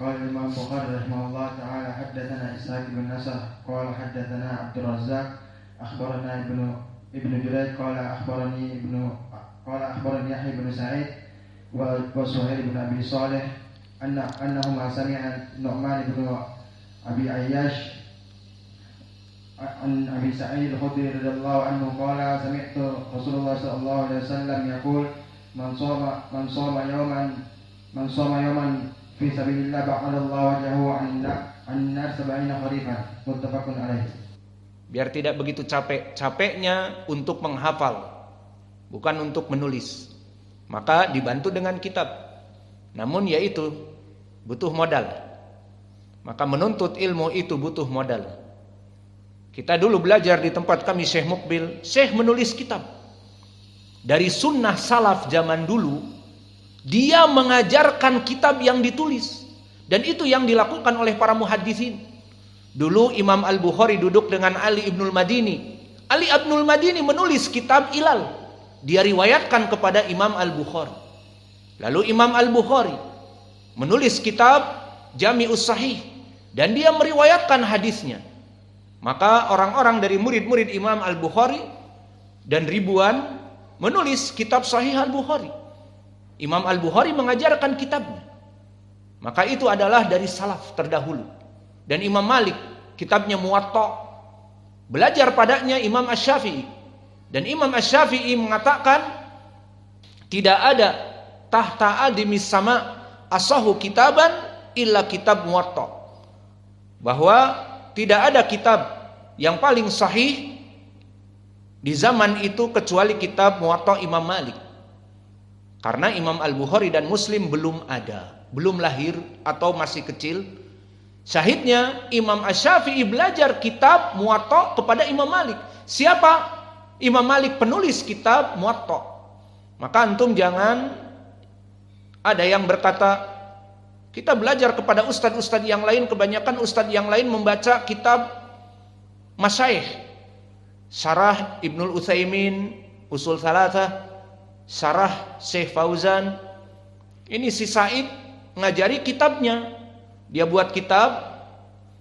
قال الإمام البخاري رحمه الله تعالى حدثنا إسحاق بن نصر قال حدثنا عبد الرزاق أخبرنا ابن جريج قال أخبرني يحيى بن سعيد وسهيل بن أبي صالح أنهما سمع نعمان بن أبي عياش عن أبي سعيد الخدري رضي الله عنه قال سمعت رسول الله صلى الله عليه وسلم يقول من صام يوما في سبيل الله بعد الله وجهه عن النار 70 خريفا متفق عليه. Biar tidak begitu capeknya untuk menghafal, bukan untuk menulis, maka dibantu dengan kitab. Namun yaitu butuh modal. Maka menuntut ilmu itu butuh modal. Kita dulu belajar di tempat kami Syekh Mukbil, Syekh menulis kitab. Dari sunnah salaf zaman dulu, dia mengajarkan kitab yang ditulis. Dan itu yang dilakukan oleh para muhaddisin. Dulu Imam Al-Bukhari duduk dengan Ali Ibnul Madini. Ali Ibnul Madini menulis kitab Ilal. Dia riwayatkan kepada Imam Al-Bukhari. Lalu Imam Al-Bukhari menulis kitab Jami'us Sahih. Dan dia meriwayatkan hadisnya. Maka orang-orang dari murid-murid Imam Al-Bukhari dan ribuan menulis kitab Sahih Al-Bukhari. Imam Al-Bukhari mengajarkan kitabnya. Maka itu adalah dari salaf terdahulu. Dan Imam Malik kitabnya Muwatta, belajar padanya Imam Asy-Syafi'i. Dan Imam Asy-Syafi'i mengatakan tidak ada tahta adimis sama asahu kitaban illa kitab Muwatta. Bahwa tidak ada kitab yang paling sahih di zaman itu kecuali kitab Muwatta Imam Malik. Karena Imam Al-Bukhari dan Muslim belum ada, belum lahir atau masih kecil. Syahidnya Imam Asy-Syafi'i belajar kitab Muwatta kepada Imam Malik. Siapa? Imam Malik penulis kitab Muwatta. Maka antum jangan ada yang berkata kita belajar kepada ustadz-ustadz yang lain. Kebanyakan ustadz yang lain membaca kitab Masyaikh, Syarah Ibnul Utsaimin, Usul Tsalatsah, Syarah Syekh Fauzan. Ini si Said ngajari kitabnya. Dia buat kitab,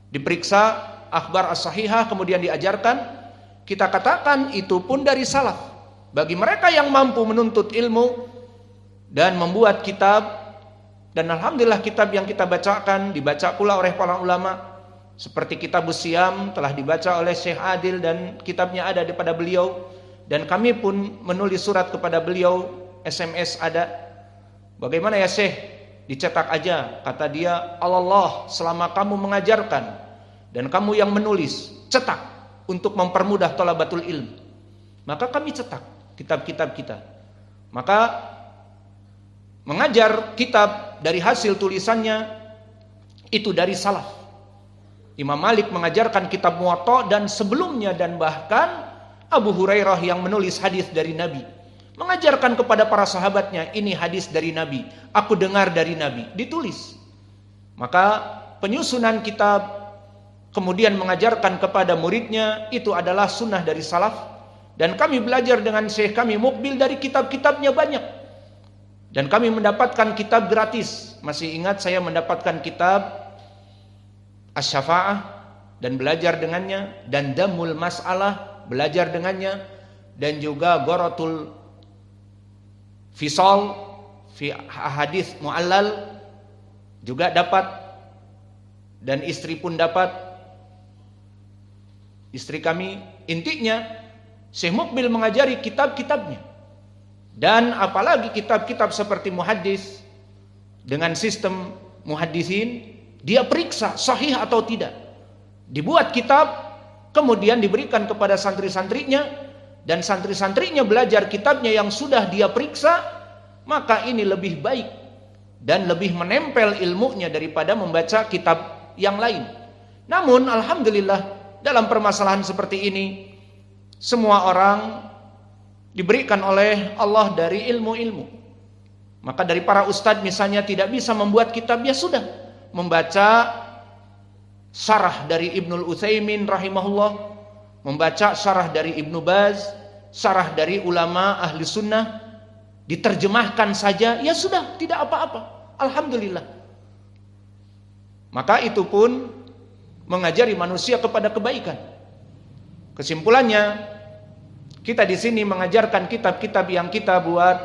diperiksa akhbar as-sahihah, kemudian diajarkan. Kita katakan itu pun dari salaf. Bagi mereka yang mampu menuntut ilmu dan membuat kitab, dan alhamdulillah kitab yang kita bacakan dibaca pula oleh para ulama. Seperti kitab Siam telah dibaca oleh Syekh Adil dan kitabnya ada pada beliau. Dan kami pun menulis surat kepada beliau, SMS ada. Bagaimana ya Syekh? Dicetak aja, kata dia. Allah selama kamu mengajarkan dan kamu yang menulis, cetak untuk mempermudah thalabatul ilm. Maka kami cetak kitab-kitab kita. Maka mengajar kitab dari hasil tulisannya itu dari salaf. Imam Malik mengajarkan kitab Muwatta dan sebelumnya, dan bahkan Abu Hurairah yang menulis hadis dari Nabi mengajarkan kepada para sahabatnya, ini hadis dari Nabi, aku dengar dari Nabi, ditulis. Maka penyusunan kitab kemudian mengajarkan kepada muridnya itu adalah sunnah dari salaf. Dan kami belajar dengan Syekh kami Mukbil dari kitab-kitabnya banyak. Dan kami mendapatkan kitab gratis. Masih ingat saya mendapatkan kitab Asy-Syafa'ah dan belajar dengannya, dan Damul Mas'alah belajar dengannya, dan juga Gharatul Fisal fi hadis mu'allal juga dapat, dan istri pun dapat, istri kami. Intinya Syekh Mukbil mengajari kitab-kitabnya. Dan apalagi kitab-kitab seperti muhaddis dengan sistem muhaddisin, dia periksa sahih atau tidak. Dibuat kitab, kemudian diberikan kepada santri-santrinya, dan santri-santrinya belajar kitabnya yang sudah dia periksa. Maka ini lebih baik dan lebih menempel ilmunya daripada membaca kitab yang lain. Namun alhamdulillah dalam permasalahan seperti ini semua orang diberikan oleh Allah dari ilmu-ilmu. Maka dari para ustadz misalnya tidak bisa membuat kitab, ya sudah membaca syarah dari Ibnul Utsaimin rahimahullah, membaca syarah dari Ibnu Baz, syarah dari ulama ahli sunnah, diterjemahkan saja, ya sudah, tidak apa-apa. Alhamdulillah. Maka itu pun mengajari manusia kepada kebaikan. Kesimpulannya, kita di sini mengajarkan kitab-kitab yang kita buat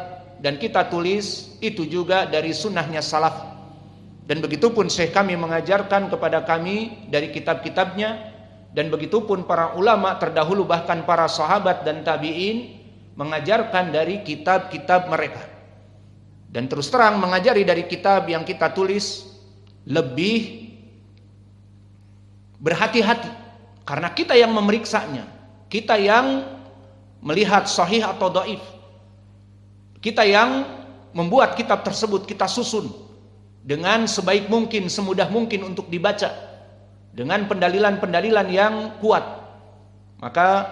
dan kita tulis itu juga dari sunnahnya salaf. Dan begitupun Syekh kami mengajarkan kepada kami dari kitab-kitabnya, dan begitupun para ulama terdahulu bahkan para sahabat dan tabi'in mengajarkan dari kitab-kitab mereka. Dan terus terang mengajari dari kitab yang kita tulis lebih berhati-hati, karena kita yang memeriksanya, kita yang melihat sahih atau dhaif, kita yang membuat kitab tersebut, kita susun dengan sebaik mungkin, semudah mungkin untuk dibaca, dengan pendalilan-pendalilan yang kuat. Maka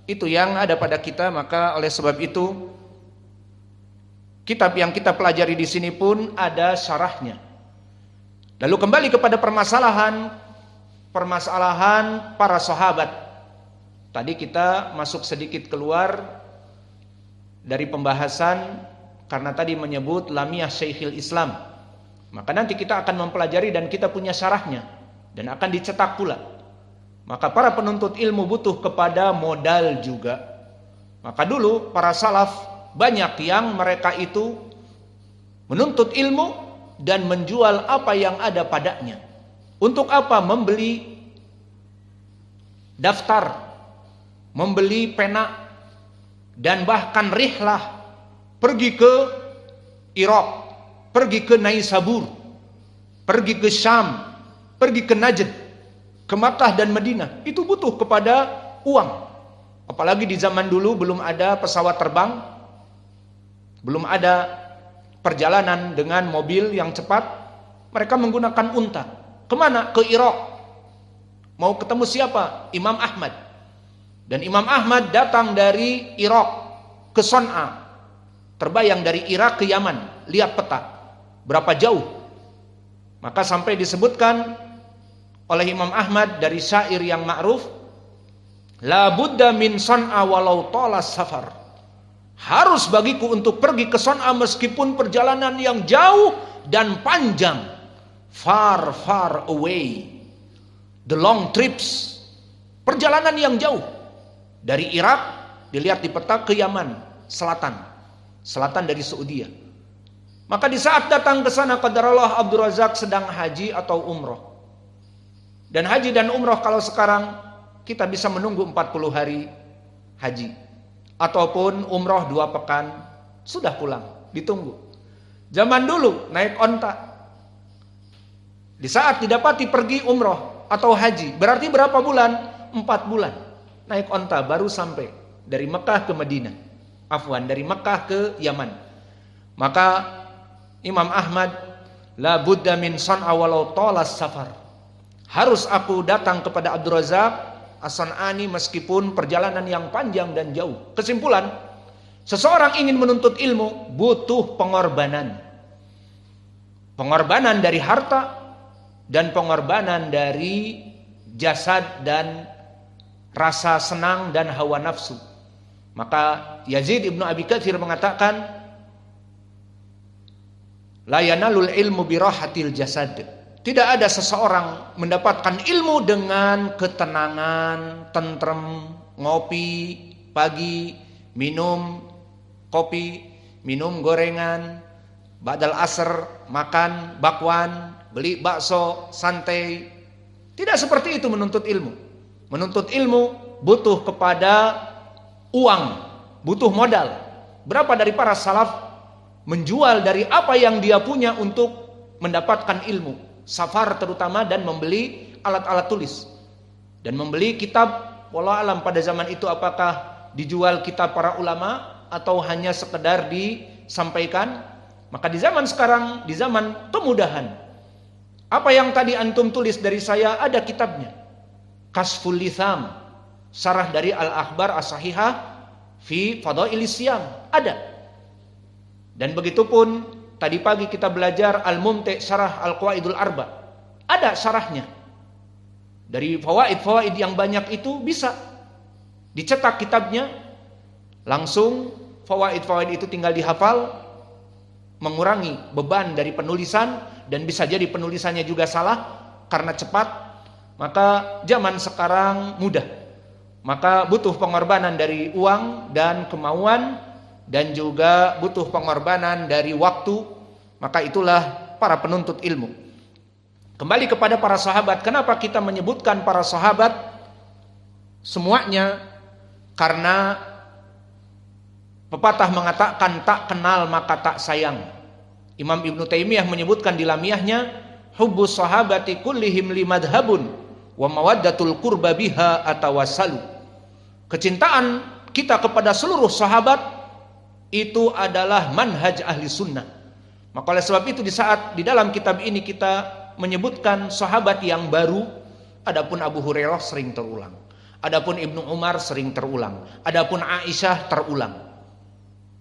itu yang ada pada kita. Maka oleh sebab itu, kitab yang kita pelajari di sini pun ada syarahnya. Lalu kembali kepada permasalahan para sahabat. Tadi kita masuk sedikit keluar dari pembahasan karena tadi menyebut Lamiyah Syekhul Islam. Maka nanti kita akan mempelajari dan kita punya syarahnya dan akan dicetak pula. Maka para penuntut ilmu butuh kepada modal juga. Maka dulu para salaf banyak yang mereka itu menuntut ilmu dan menjual apa yang ada padanya. Untuk apa? Membeli daftar, membeli pena, dan bahkan rihlah pergi ke Irak, pergi ke Naisabur, pergi ke Syam, pergi ke Najd, ke Makkah dan Madinah. Itu butuh kepada uang. Apalagi di zaman dulu belum ada pesawat terbang, belum ada perjalanan dengan mobil yang cepat. Mereka menggunakan unta. Kemana? Ke Irak. Mau ketemu siapa? Imam Ahmad. Dan Imam Ahmad datang dari Irak ke Son'a. Terbayang dari Irak ke Yaman. Lihat peta, berapa jauh. Maka sampai disebutkan oleh Imam Ahmad dari syair yang ma'ruf, la budda min Son'a walau tolas safar. Harus bagiku untuk pergi ke Son'a meskipun perjalanan yang jauh dan panjang. Far, far away. The long trips. Perjalanan yang jauh. Dari Irak, dilihat di peta, ke Yaman, selatan. Selatan dari Saudi. Maka di saat datang ke sana, qadarullah Abdul Razak sedang haji atau umroh. Dan haji dan umroh kalau sekarang kita bisa menunggu 40 hari haji. Ataupun umroh 2 pekan, sudah pulang, ditunggu. Zaman dulu naik onta. Di saat didapati pergi umroh atau haji, berarti berapa bulan? 4 bulan. Naik onta baru sampai dari Mekah ke Madinah. Afwan, dari Mekah ke Yaman. Maka Imam Ahmad, la budda min Son'a walau tolas safar. Harus aku datang kepada Abdul Razak As-San'ani meskipun perjalanan yang panjang dan jauh. Kesimpulan, seseorang ingin menuntut ilmu butuh pengorbanan. Pengorbanan dari harta dan pengorbanan dari jasad dan rasa senang dan hawa nafsu. Maka Yazid ibnu Abi Katsir mengatakan, la yanalul ilmu birahatil jasad. Tidak ada seseorang mendapatkan ilmu dengan ketenangan, tentrem, ngopi pagi, minum kopi, minum gorengan, ba'dal asr makan bakwan, beli bakso, santai. Tidak seperti itu menuntut ilmu. Menuntut ilmu butuh kepada uang, butuh modal. Berapa dari para salaf menjual dari apa yang dia punya untuk mendapatkan ilmu, safar terutama, dan membeli alat-alat tulis dan membeli kitab. Wallahu alam pada zaman itu apakah dijual kitab para ulama atau hanya sekedar disampaikan. Maka di zaman sekarang, di zaman kemudahan, apa yang tadi antum tulis dari saya ada kitabnya. Kasful Litham, syarah dari Al-Akhbar As-Sahihah fi Fadailis Siyam, ada. Dan begitu pun tadi pagi kita belajar Al-Mumti' syarah Al-Qawaidul Arba, ada syarahnya. Dari fawaid-fawaid yang banyak itu bisa dicetak kitabnya, langsung fawaid-fawaid itu tinggal dihafal, mengurangi beban dari penulisan. Dan bisa jadi penulisannya juga salah, karena cepat, maka zaman sekarang mudah. Maka butuh pengorbanan dari uang dan kemauan, dan juga butuh pengorbanan dari waktu. Maka itulah para penuntut ilmu. Kembali kepada para sahabat. Kenapa kita menyebutkan para sahabat semuanya? Karena pepatah mengatakan tak kenal maka tak sayang. Imam Ibnu Taimiyah menyebutkan di lamiyahnya, hubbus sahabati kullihim limadhabun wa mawaddatul qurba biha atawassalu. Kecintaan kita kepada seluruh sahabat itu adalah manhaj ahli sunnah. Maka oleh sebab itu di dalam kitab ini kita menyebutkan sahabat yang baru. Adapun Abu Hurairah sering terulang, adapun Ibnu Umar sering terulang, adapun Aisyah terulang.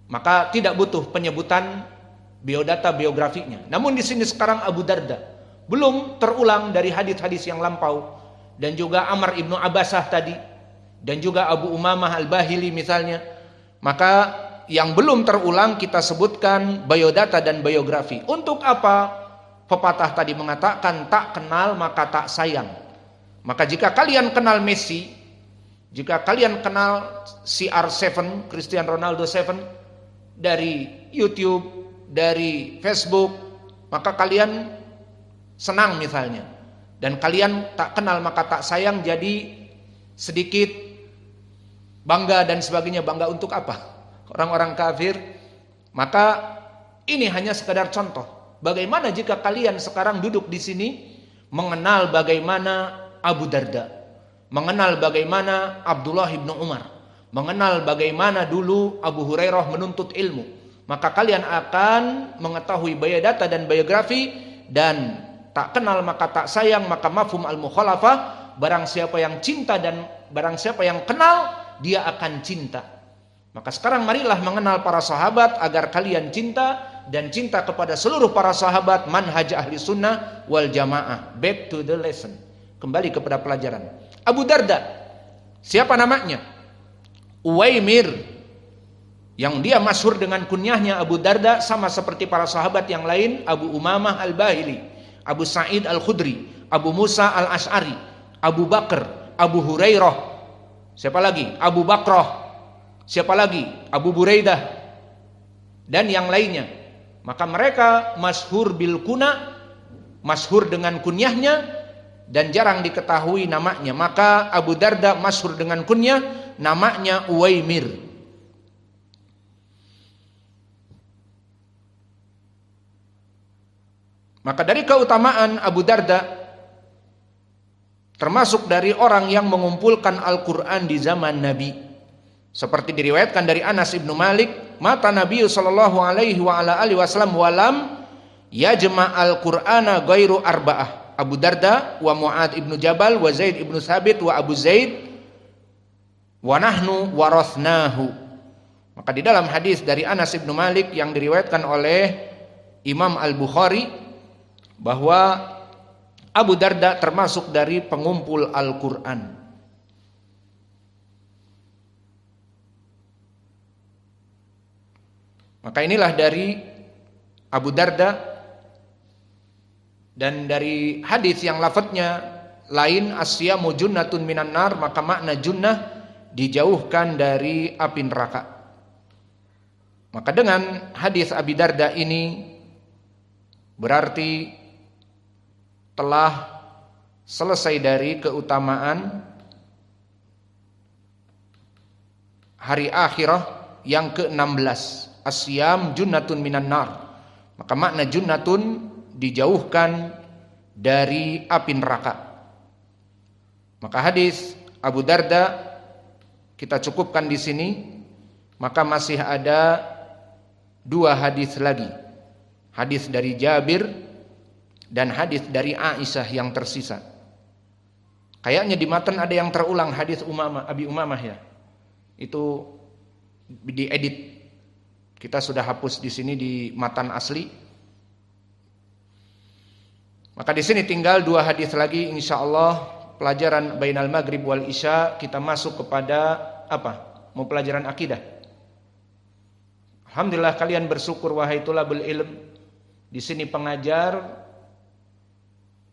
Maka tidak butuh penyebutan biodata biografinya. Namun di sini sekarang Abu Darda belum terulang dari hadis-hadis yang lampau, dan juga Amr ibnu Abbasah tadi, dan juga Abu Umamah al-Bahili misalnya. Maka yang belum terulang kita sebutkan biodata dan biografi. Untuk apa? Pepatah tadi mengatakan tak kenal maka tak sayang. Maka jika kalian kenal Messi, jika kalian kenal CR7, Cristiano Ronaldo 7 dari YouTube, dari Facebook, maka kalian senang misalnya, dan kalian tak kenal maka tak sayang, jadi sedikit bangga dan sebagainya. Bangga untuk apa? Orang-orang kafir. Maka ini hanya sekadar contoh. Bagaimana jika kalian sekarang duduk di sini mengenal bagaimana Abu Darda, mengenal bagaimana Abdullah ibnu Umar, mengenal bagaimana dulu Abu Hurairah menuntut ilmu, maka kalian akan mengetahui biodata dan biografi. Dan tak kenal maka tak sayang, maka mafhum al-mukhalafah, barang siapa yang cinta dan barang siapa yang kenal, dia akan cinta. Maka sekarang marilah mengenal para sahabat agar kalian cinta, dan cinta kepada seluruh para sahabat, manhaj ahli sunnah wal jamaah. Back to the lesson, kembali kepada pelajaran. Abu Darda, siapa namanya? Uwaimir, yang dia masyhur dengan kunyahnya Abu Darda, sama seperti para sahabat yang lain, Abu Umamah al-Bahili, Abu Sa'id al-Khudri, Abu Musa al-Ash'ari, Abu Bakar, Abu Hurairah, siapa lagi? Abu Bakrah, siapa lagi? Abu Buraidah, dan yang lainnya. Maka mereka masyhur bil kuna, masyhur dengan kunyahnya, dan jarang diketahui namanya. Maka Abu Darda masyhur dengan kunyah, namanya Uwaimir. Maka dari keutamaan Abu Darda, termasuk dari orang yang mengumpulkan Al-Quran di zaman Nabi, seperti diriwayatkan dari Anas ibnu Malik, mata Nabi sallallahu alaihi wa ala alihi wasallam walam yajma al-Qur'ana ghairu arba'ah, Abu Darda wa Mu'ad ibnu Jabal wa Zaid ibnu Sabit wa Abu Zaid wa nahnu warathnahu. Maka di dalam hadis dari Anas ibnu Malik yang diriwayatkan oleh Imam Al-Bukhari, bahwa Abu Darda termasuk dari pengumpul Al-Quran. Maka inilah dari Abu Darda. Dan dari hadis yang lafadznya lain, asyamu junnatun minan nar, maka makna junnah dijauhkan dari api neraka. Maka dengan hadis Abi Darda ini berarti telah selesai dari keutamaan hari akhirah yang ke-16, asyam junnatun minan nar. Maka makna junnatun dijauhkan dari api neraka. Maka hadis Abu Darda kita cukupkan di sini. Maka masih ada 2 hadis lagi, hadis dari Jabir dan hadis dari Aisyah yang tersisa. Kayaknya di matan ada yang terulang, hadis Abi Umamah ya. Itu diedit. Kita sudah hapus di sini di matan asli. Maka di sini tinggal 2 hadis lagi, insyaallah pelajaran bainal maghrib wal isya kita masuk kepada apa? Mau pelajaran akidah. Alhamdulillah kalian bersyukur wahai tulabul ilm. Di sini pengajar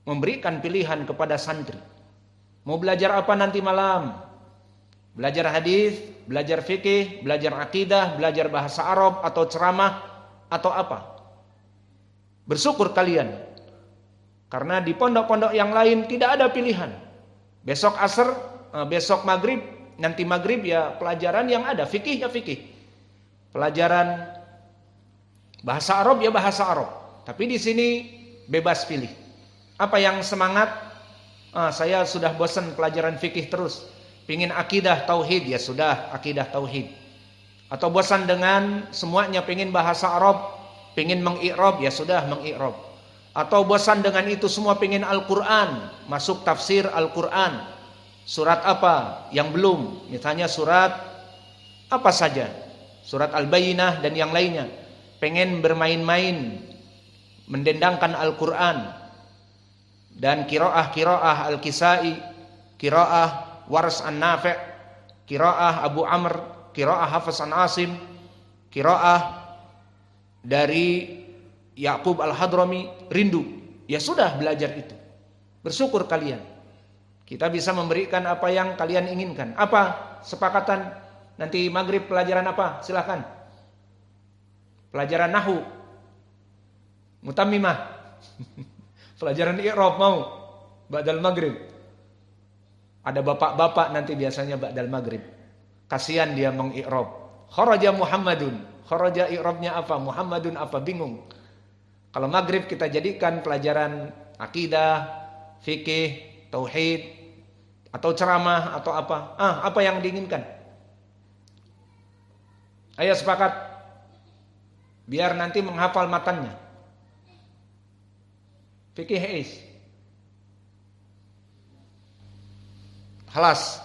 memberikan pilihan kepada santri. Mau belajar apa nanti malam? Belajar hadis, belajar fikih, belajar akidah, belajar bahasa Arab atau ceramah atau apa? Bersyukur kalian. Karena di pondok-pondok yang lain tidak ada pilihan. Besok asar, besok maghrib, nanti maghrib ya pelajaran yang ada, fikih ya fikih. Pelajaran bahasa Arab ya bahasa Arab. Tapi di sini bebas pilih. Apa yang semangat? Saya sudah bosan pelajaran fikih terus. Pingin akidah tauhid, ya sudah akidah tauhid. Atau bosan dengan semuanya, pingin bahasa Arab, pingin mengi'rab, ya sudah mengi'rab. Atau bosan dengan itu semua, pingin Al-Quran, masuk tafsir Al-Quran. Surat apa yang belum? Misalnya surat apa saja, surat Al-Bayyinah dan yang lainnya. Pengen bermain-main, mendendangkan Al-Quran. Dan qiraah Al-Kisai, qiraah Wars An-Nafi', qiraah Abu Amr, qiraah Hafs an Asim, qiraah dari Ya'qub Al-Hadrami, rindu. Ya sudah belajar itu. Bersyukur kalian. Kita bisa memberikan apa yang kalian inginkan. Apa sepakatan nanti maghrib pelajaran apa? Silakan. Pelajaran nahwu, mutammimah, pelajaran i'rab mau ba'dal maghrib. Ada bapak-bapak nanti biasanya ba'dal maghrib. Kasihan dia mengi'rab. Kharaja Muhammadun. Kharaja i'rabnya apa? Muhammadun apa? Bingung. Kalau maghrib kita jadikan pelajaran akidah, fikih, tauhid, atau ceramah atau apa? Apa yang diinginkan? Ayo sepakat. Biar nanti menghafal matannya. Fikih is. Halas.